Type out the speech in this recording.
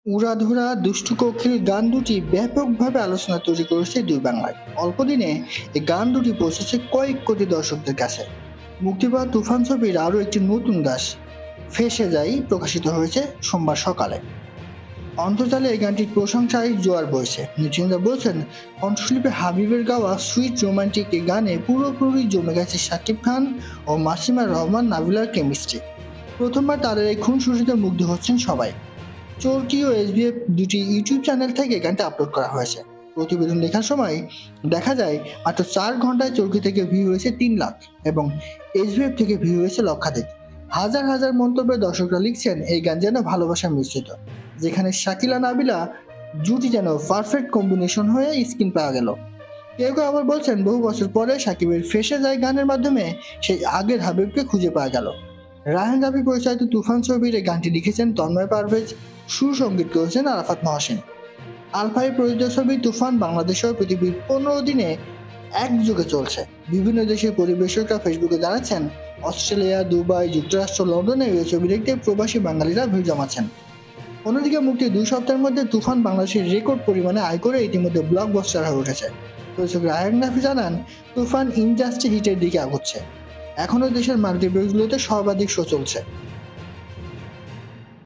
উড়াধুরা দুষ্টু কোকিল গান দুটি ব্যাপকভাবে আলোচনা তৈরি করেছে দুই বাংলায়। অল্প দিনে এই গান দুটি পৌঁছেছে কয়েক কোটি দর্শকদের কাছে। মুক্তি পাওয়া তুফান ছবির আরও একটি নতুন গাছ ফেসে যাই প্রকাশিত হয়েছে সোমবার সকালে। অন্তর্জালে এই গানটির প্রশংসায় জোয়ার বইছে। নেটিজনরা বলছেন, কণ্ঠশিল্পী হাবিবের গাওয়া সুইট রোমান্টিক এই গানে পুরোপুরি জমে গেছে শাকিব খান ও মাসিমা রহমান নাবিলার কেমিস্ট্রি। প্রথমবার তাদের এই খুনসুটিতে মুগ্ধ হচ্ছেন সবাই। চরকি ও এসবিএফ দুটি ইউটিউব চ্যানেল থেকে গানটি আপলোড করা হয়েছে। প্রতিবেদন দেখার সময় দেখা যায় মাত্র 4 ঘন্টায় চরকি থেকে ভিউ হয়েছে 3 লাখ এবং এসবিএফ থেকে ভিউ হয়েছে লক্ষাধিক। হাজার হাজার মন্তব্যে দর্শকরা লিখছেন, এই গান যেন ভালোবাসা মিশ্রিত, যেখানে শাকিলা নাবিলা জুটি যেন পারফেক্ট কম্বিনেশন হয়ে স্ক্রিন পাওয়া গেল। কেউ কেউ আবার বলছেন, বহু বছর পরে সাকিবের ফেসে যায় গানের মাধ্যমে সেই আগের হাবিবকে খুঁজে পাওয়া গেল। রায়হান রাফি পরিচালিত তুফান ছবির এই গানটি লিখেছেন তন্ময় পারভেজ, সুর সঙ্গীত করেছেন আরাফাত মহসিন। আলফাই প্রযোজিত ছবি তুফান বাংলাদেশেও পৃথিবীর 15 দিনে একযোগে চলছে। বিভিন্ন দেশের পরিবেশকরা ফেসবুকে জানাচ্ছেন, অস্ট্রেলিয়া, দুবাই, যুক্তরাষ্ট্র, লন্ডনে এই ছবি দেখতে প্রবাসী বাঙালিরা ভিড় জমাচ্ছেন। অন্যদিকে মুক্তি 2 সপ্তাহের মধ্যে তুফান বাংলাদেশের রেকর্ড পরিমাণে আয় করে ইতিমধ্যে ব্লকবাস্টার হয়ে উঠেছে। পরিচালক রায়হান রাফি জানান, তুফান ইন্ডাস্ট্রি হিটের দিকে আগুচ্ছে। এখনও দেশের মাল্টিপ্লেক্সগুলোতে সর্বাধিক শো চলছে।